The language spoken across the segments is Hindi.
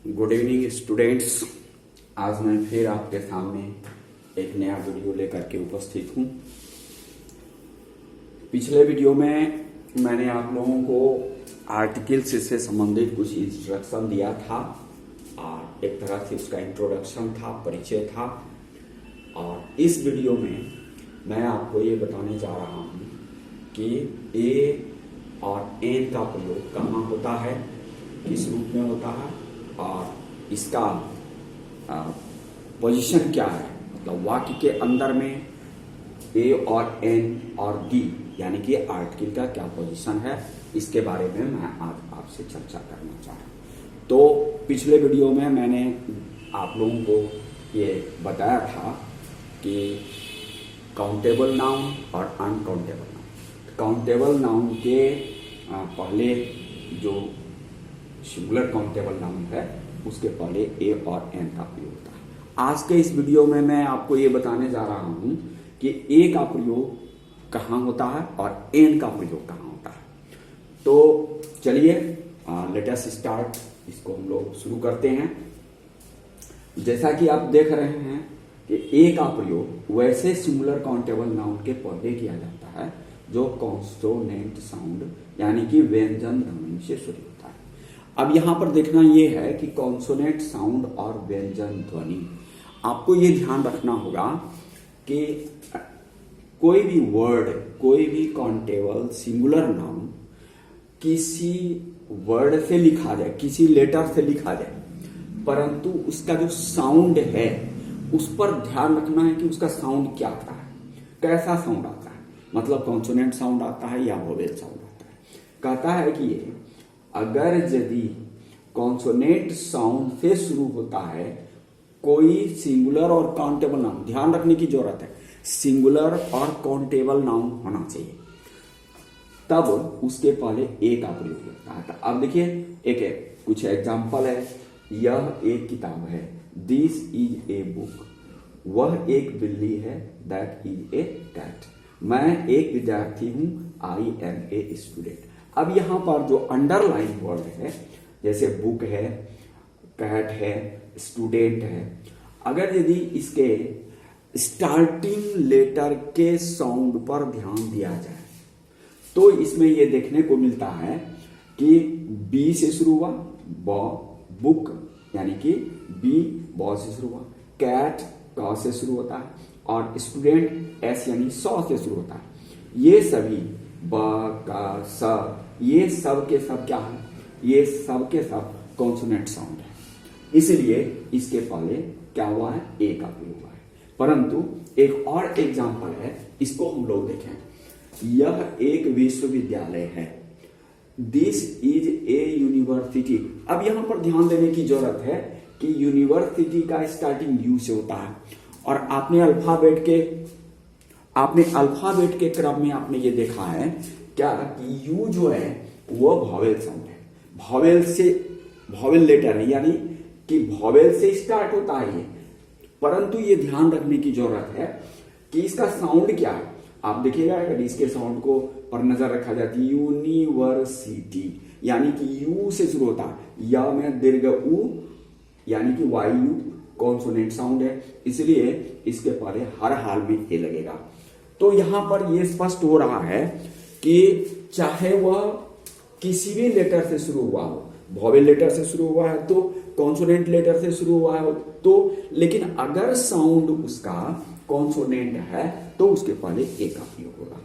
Good evening students. आज मैं फिर आपके सामने एक नया वीडियो लेकर के उपस्थित हूँ। पिछले वीडियो में मैंने आप लोगों को आर्टिकल्स से संबंधित कुछ इंस्ट्रक्शन दिया था और एक तरह से उसका इंट्रोडक्शन था, परिचय था। और इस वीडियो में मैं आपको ये बताने जा रहा हूँ कि ए और एन का प्रयोग कहाँ होता है, किस रूप में होता है और इसका पोजीशन क्या है। मतलब वाक्य के अंदर में ए और एन और दी यानी कि आर्टिकल का क्या पोजीशन है, इसके बारे में मैं आज आपसे चर्चा करना चाह रहा हूँ। तो पिछले वीडियो में मैंने आप लोगों को ये बताया था कि काउंटेबल नाउन और अनकाउंटेबल नाउन। काउंटेबल नाउन के पहले जो सिंगुलर काउंटेबल नाउन है उसके पहले ए और एन का प्रयोग होता है। आज के इस वीडियो में मैं आपको ये बताने जा रहा हूं कि ए का प्रयोग कहाँ होता है और एन का प्रयोग कहाँ होता है। तो चलिए लेट अस स्टार्ट, इसको हम लोग शुरू करते हैं। जैसा कि आप देख रहे हैं कि ए का प्रयोग वैसे सिंगुलर काउंटेबल नाउन के पहले किया जाता है जो कॉन्सोनेंट साउंड यानी कि व्यंजन ध्वनि से शुरू होता है। अब यहां पर देखना यह है कि कॉन्सोनेंट साउंड और व्यंजन ध्वनि, आपको ये ध्यान रखना होगा कि कोई भी वर्ड, कोई भी काउंटेबल सिंगुलर नाउन किसी वर्ड से लिखा जाए, किसी लेटर से लिखा जाए, परंतु उसका जो साउंड है उस पर ध्यान रखना है कि उसका साउंड क्या आता है, कैसा साउंड आता है। मतलब कॉन्सोनेंट साउंड आता है या वोवेल साउंड आता है। कहता है कि ये अगर यदि कॉन्सोनेंट साउंड से शुरू होता है कोई सिंगुलर और काउंटेबल नाउन, ध्यान रखने की जरूरत है, सिंगुलर और काउंटेबल नाउन होना चाहिए, तब उसके पहले ए का प्रयोग होता है। अब देखिए एक कुछ एग्जाम्पल है। यह एक किताब है, दिस इज ए बुक। वह एक बिल्ली है, दैट इज ए कैट। मैं एक विद्यार्थी हूं, आई एम ए स्टूडेंट। अब यहां पर जो अंडरलाइन वर्ड है, जैसे बुक है, कैट है, स्टूडेंट है, अगर यदि इसके स्टार्टिंग लेटर के साउंड पर ध्यान दिया जाए तो इसमें यह देखने को मिलता है कि बी से शुरू हुआ, बुक यानी कि बी बॉ से शुरू हुआ, कैट क से शुरू होता है और स्टूडेंट एस यानी सौ से शुरू होता है। ये सभी ब का स, ये सब के सब क्या है, ये सब के सब कॉन्सोनेंट साउंड है, इसलिए इसके पहले क्या हुआ है, ए का प्रयोग हुआ है। परंतु एक और एग्जाम्पल है, इसको हम लोग देखें। यह एक विश्वविद्यालय है, दिस इज ए यूनिवर्सिटी। अब यहां पर ध्यान देने की जरूरत है कि यूनिवर्सिटी का स्टार्टिंग यू से होता है और आपने अल्फाबेट के क्रम में आपने ये देखा है क्या कि यू जो है वो वॉवेल साउंड है, वॉवेल लेटर है, यानी कि वॉवेल से स्टार्ट होता है ये। परंतु ये ध्यान रखने की जरूरत है कि इसका साउंड क्या है। आप देखिएगा अगर इसके साउंड को पर नजर रखा जाती है, यूनिवर्सिटी यानी कि यू से शुरू होता है, या में दीर्घ उ यानी कि वायु कॉन्सोनेंट साउंड है, इसलिए इसके पहले हर हाल में ए लगेगा। तो यहां पर यह स्पष्ट हो रहा है कि चाहे वह किसी भी लेटर से शुरू हुआ हो, वॉवेल लेटर से शुरू हुआ है तो, कॉन्सोनेंट लेटर से शुरू हुआ है तो, लेकिन अगर साउंड उसका कॉन्सोनेंट है तो उसके पहले ए का प्रयोग होगा।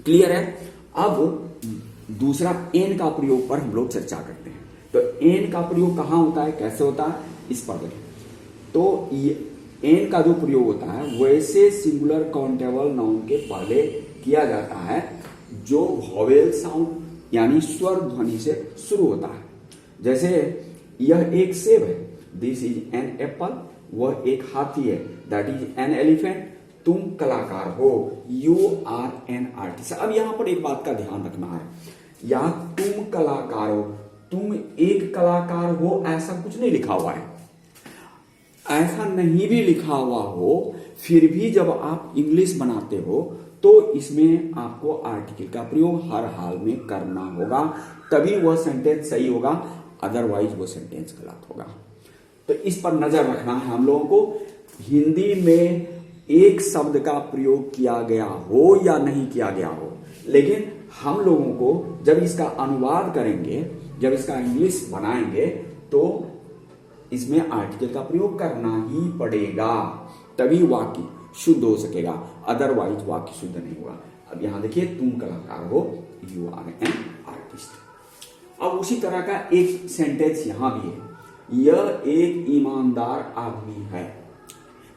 क्लियर है। अब दूसरा एन का प्रयोग पर हम लोग चर्चा करते हैं। तो एन का प्रयोग कहां होता है, कैसे होता है, इस पर देखें। तो एन का जो प्रयोग होता है वैसे सिंगुलर काउंटेबल नाउन के पहले किया जाता है जो वॉवेल साउंड यानी स्वर ध्वनि से शुरू होता है। जैसे यह एक सेब है, दिस इज एन एप्पल। वह एक हाथी है, दैट इज एन एलिफेंट। तुम कलाकार हो, यू आर एन आर्टिस्ट। अब यहां पर एक बात का ध्यान रखना है, या तुम कलाकार हो, तुम एक कलाकार हो, ऐसा कुछ नहीं लिखा हुआ है। ऐसा नहीं भी लिखा हुआ हो फिर भी जब आप इंग्लिश बनाते हो तो इसमें आपको आर्टिकल का प्रयोग हर हाल में करना होगा, तभी वह सेंटेंस सही होगा। अदरवाइज वो सेंटेंस गलत होगा। तो इस पर नजर रखना है हम लोगों को। हिंदी में एक शब्द का प्रयोग किया गया हो या नहीं किया गया हो, लेकिन हम लोगों को जब इसका अनुवाद करेंगे, जब इसका इंग्लिश बनाएंगे, तो इसमें आर्टिकल का प्रयोग करना ही पड़ेगा, तभी वाक्य शुद्ध हो सकेगा, अदरवाइज वाक्य शुद्ध नहीं होगा। अब यहां देखिए, तुम कलाकार हो, यू आर एन आर्टिस्ट। अब उसी तरह का एक सेंटेंस यहां भी है, यह एक ईमानदार आदमी है।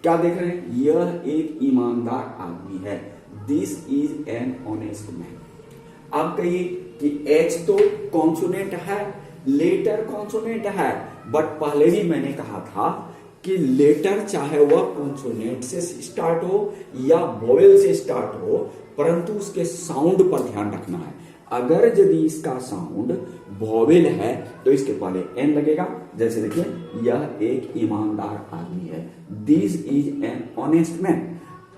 क्या देख रहे हैं, यह एक ईमानदार आदमी है, this is an honest man. आप कहिए कि एच तो कॉन्सोनेंट है, लेटर कॉन्सोनेंट है, बट पहले भी मैंने कहा था कि लेटर चाहे वह कॉन्सोनेंट से स्टार्ट हो या वोवेल से स्टार्ट हो, परंतु उसके साउंड पर ध्यान रखना है। अगर यदि इसका साउंड वोवेल है तो इसके पहले एन लगेगा। जैसे देखिए, यह एक ईमानदार आदमी है, this is an honest man,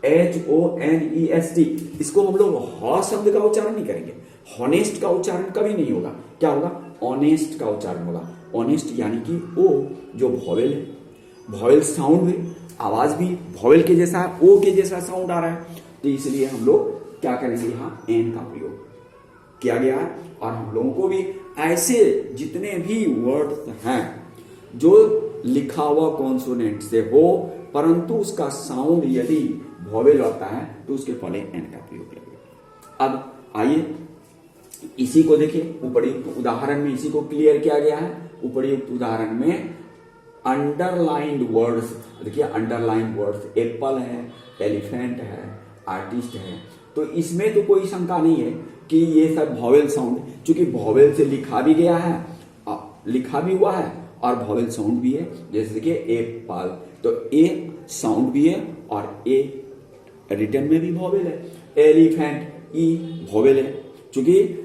HONEST। इसको हम लोग ह शब्द का उच्चारण नहीं करेंगे, हॉनेस्ट का उच्चारण कभी नहीं होगा। क्या होगा, ऑनेस्ट का उच्चारण होगा। ऑनेस्ट यानी कि ओ जो वोवेल है, वोवेल साउंड है, आवाज भी वोवेल के जैसा है, ओ के जैसा साउंड आ रहा है, तो इसलिए हम लोग क्या करेंगे, यहाँ एन का प्रयोग किया गया है। और हम लोगों को भी ऐसे जितने भी वर्ड्स हैं जो लिखा हुआ कॉन्सोनेंट से हो, परंतु उसका साउंड यदि वोवेल होता है तो उसके पहले एन का प्रयोग लगेगा। अब आइए इसी को देखिए, उपर्युक्त उदाहरण में इसी को क्लियर किया गया है। उपर्युक्त उदाहरण में अंडरलाइंड वर्ड्स देखिए, अंडरलाइंड वर्ड्स एप्पल है, एलिफेंट है, आर्टिस्ट है, तो इसमें तो कोई शंका नहीं है कि ये सब वोवेल साउंड, चूंकि वोवेल से लिखा भी गया है, लिखा भी हुआ है और वोवेल साउंड भी है। जैसे देखिए एप्पल, तो ए साउंड भी है और ए रिटर्न में भी वोवेल है। एलिफेंट ई वोवेल है, चूंकि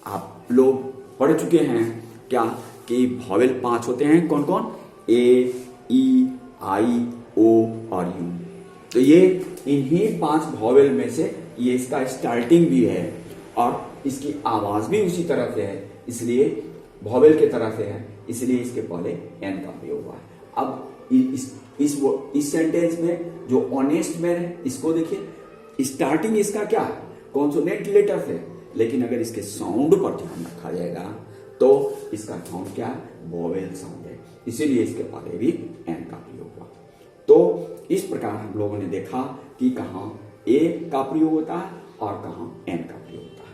आप लोग पढ़ चुके हैं क्या कि वोवेल 5 होते हैं, कौन कौन, ए, ई, आई, ओ और यू। तो ये इन्हीं 5 वोवेल में से ये इसका स्टार्टिंग भी है और इसकी आवाज भी उसी तरह से है, इसलिए वोवेल के तरह से है, इसलिए इसके पहले एन का प्रयोग हुआ है। अब इस सेंटेंस में जो ऑनेस्ट मैन है, इसको देखिए, स्टार्टिंग इसका क्या है, कॉन्सोनेंट लेटर से, लेकिन अगर इसके साउंड पर ध्यान रखा जाएगा तो इसका साउंड क्या है, वोवेल साउंड है, इसीलिए इसके पहले भी एन का प्रयोग हुआ। तो इस प्रकार हम लोगों ने देखा कि कहाँ ए का प्रयोग होता है और कहाँ एन का प्रयोग होता है।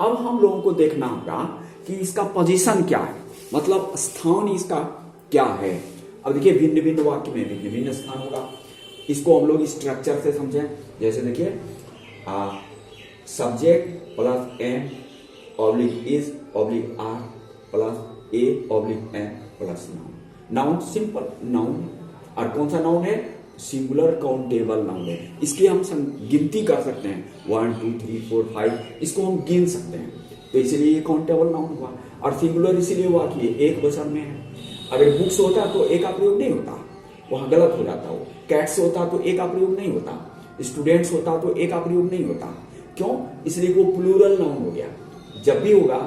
अब हम लोगों को देखना होगा कि इसका पोजीशन क्या है, मतलब स्थान इसका क्या है। अब देखिए, भिन्न भिन्न वाक्य में भिन्न भिन्न स्थान होगा। इसको हम लोग स्ट्रक्चर से समझें। जैसे देखिए, subject plus am oblique is oblique are plus a oblique an plus noun. Noun simple noun, और कौन सा नाउन है, सिंगुलर काउंटेबल नाउन है। इसकी हम गिनती कर सकते हैं, 1 2 3 4 5, इसको हम गिन सकते हैं, तो इसलिए ये काउंटेबल नाउन हुआ। और सिंगुलर इसीलिए हुआ कि ये एक वचन में है। अगर बुक्स होता तो ए का प्रयोग नहीं होता, वहां गलत हो जाता। वो कैट्स होता तो ए का प्रयोग नहीं होता, स्टूडेंट्स होता तो ए का प्रयोग नहीं होता। क्यों, इसलिए वो प्लूरल नाउन हो गया। जब भी होगा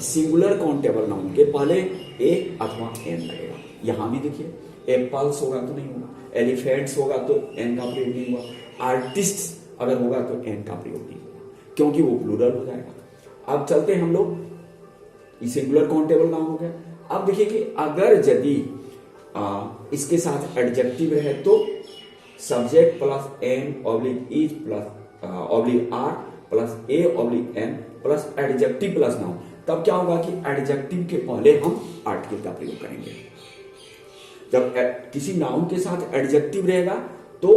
सिंगुलर काउंटेबल नाउन के पहले ए अथवा एन लगेगा। यहां भी देखिए, एप्पल्स होगा तो नहीं होगा, एलिफेंट्स होगा तो एन का प्रयोग नहीं होगा, आर्टिस्ट अगर होगा तो एन का प्रयोग नहीं होगा, क्योंकि वो प्लूरल हो जाएगा। अब चलते हैं हम लोग, सिंगुलर काउंटेबल नाउन हो गया। अब देखिए कि अगर यदि इसके साथ एडजेक्टिव रहे तो subject plus am oblique is plus oblique are plus a oblique an plus adjective plus noun, तब क्या होगा कि एडजेक्टिव के पहले हम आर्टिकल का प्रयोग करेंगे। जब किसी नाउन के साथ एडजेक्टिव रहेगा तो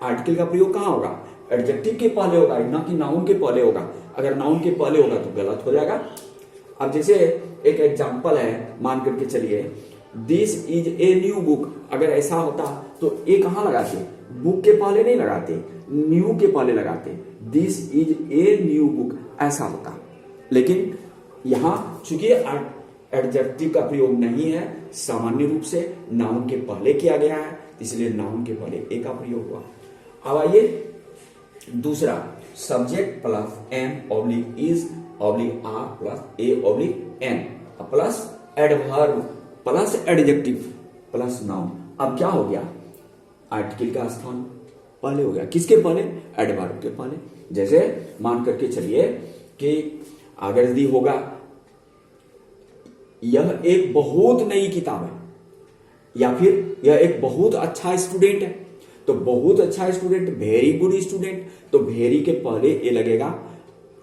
आर्टिकल का प्रयोग कहां होगा, एडजेक्टिव के पहले होगा, ना कि नाउन के पहले होगा। अगर नाउन के पहले होगा तो गलत हो जाएगा। अब जैसे एक एग्जांपल है, मान करके चलिए, this is a new book. अगर ऐसा होता तो ए कहां लगाते, बुक के पहले नहीं लगाते, न्यू के पहले लगाते, this is a new book, ऐसा होता। लेकिन यहां चूंकि एडजेक्टिव का प्रयोग नहीं है, सामान्य रूप से नाउन के पहले किया गया है, इसलिए नाउन के पहले ए का प्रयोग हुआ। अब आइए दूसरा, subject plus am oblique is oblique are plus a oblique an plus adverb plus adjective plus noun. अब क्या हो गया, आर्टिकल का स्थान पहले हो गया, किसके पहले, एडवर्ब के पहले। जैसे मान करके चलिए कि अगर यदि होगा यह एक बहुत नई किताब है, या फिर यह एक बहुत अच्छा स्टूडेंट है, तो बहुत अच्छा स्टूडेंट, वेरी गुड स्टूडेंट, तो वेरी के पहले ए लगेगा,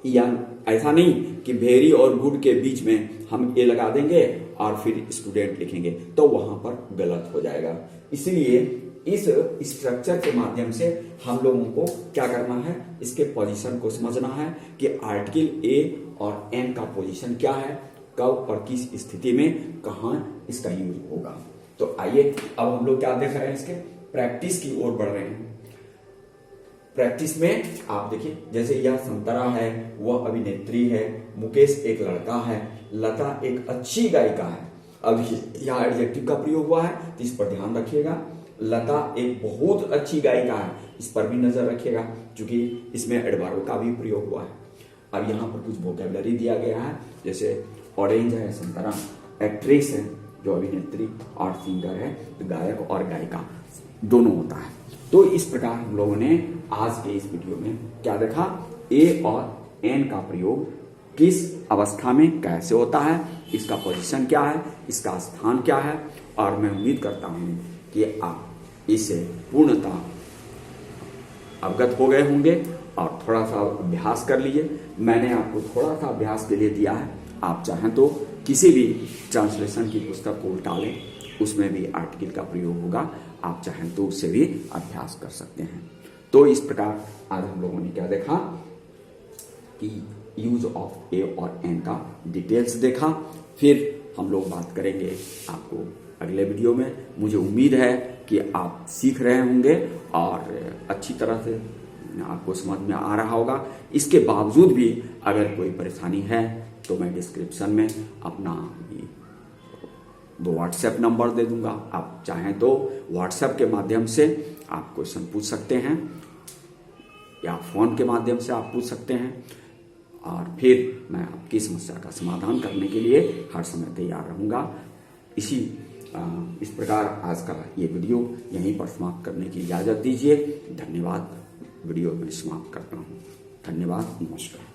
या ऐसा नहीं कि वेरी और गुड के बीच में हम ए लगा देंगे और फिर स्टूडेंट लिखेंगे, तो वहां पर गलत हो जाएगा। इसलिए इस स्ट्रक्चर के माध्यम से हम लोगों को क्या करना है, इसके पोजीशन को समझना है कि आर्टिकल ए और एन का पोजीशन क्या है, कब और किस स्थिति में कहां इसका यूज होगा। तो आइए अब हम लोग क्या देख रहे हैं, इसके प्रैक्टिस की ओर बढ़ रहे हैं। प्रैक्टिस में आप देखिए, जैसे यह संतरा है, वह अभिनेत्री है, मुकेश एक लड़का है, लता एक अच्छी गायिका है। अब यहाँ एडजेक्टिव का प्रयोग हुआ है, तो इस पर ध्यान रखिएगा। लता एक बहुत अच्छी गायिका है, इस पर भी नजर रखिएगा, क्योंकि इसमें एडवर्ब का भी प्रयोग हुआ है। अब यहाँ पर कुछ वोकैबुलरी दिया गया है, जैसे ऑरेंज है, संतरा, एक्ट्रेस है जो अभिनेत्री, और सिंगर है तो गायक और गायिका दोनों होता है। तो इस प्रकार हम लोगों ने आज के इस वीडियो में क्या देखा, ए और एन का प्रयोग किस अवस्था में कैसे होता है, इसका पोजीशन क्या है, इसका स्थान क्या है, और मैं उम्मीद करता हूं कि आप इससे पूर्णतः अवगत हो गए होंगे और थोड़ा सा अभ्यास कर लीजिए। मैंने आपको थोड़ा सा अभ्यास के लिए दिया है, आप चाहें तो किसी भी ट्रांसलेशन की पुस्तक को उल्टा लें, उसमें भी आर्टिकल का प्रयोग होगा, आप चाहें तो उससे भी अभ्यास कर सकते हैं। तो इस प्रकार आज हम लोगों ने क्या देखा कि यूज ऑफ ए और एन का डिटेल्स देखा। फिर हम लोग बात करेंगे आपको अगले वीडियो में। मुझे उम्मीद है कि आप सीख रहे होंगे और अच्छी तरह से आपको समझ में आ रहा होगा। इसके बावजूद भी अगर कोई परेशानी है तो मैं डिस्क्रिप्शन में अपना 2 व्हाट्सएप नंबर दे दूंगा, आप चाहें तो व्हाट्सएप के माध्यम से आप क्वेश्चन पूछ सकते हैं या फोन के माध्यम से आप पूछ सकते हैं, और फिर मैं आपकी समस्या का समाधान करने के लिए हर समय तैयार रहूंगा। इस प्रकार आज का ये वीडियो यहीं पर समाप्त करने की इजाजत दीजिए। धन्यवाद। वीडियो में समाप्त करता हूँ। धन्यवाद, नमस्कार।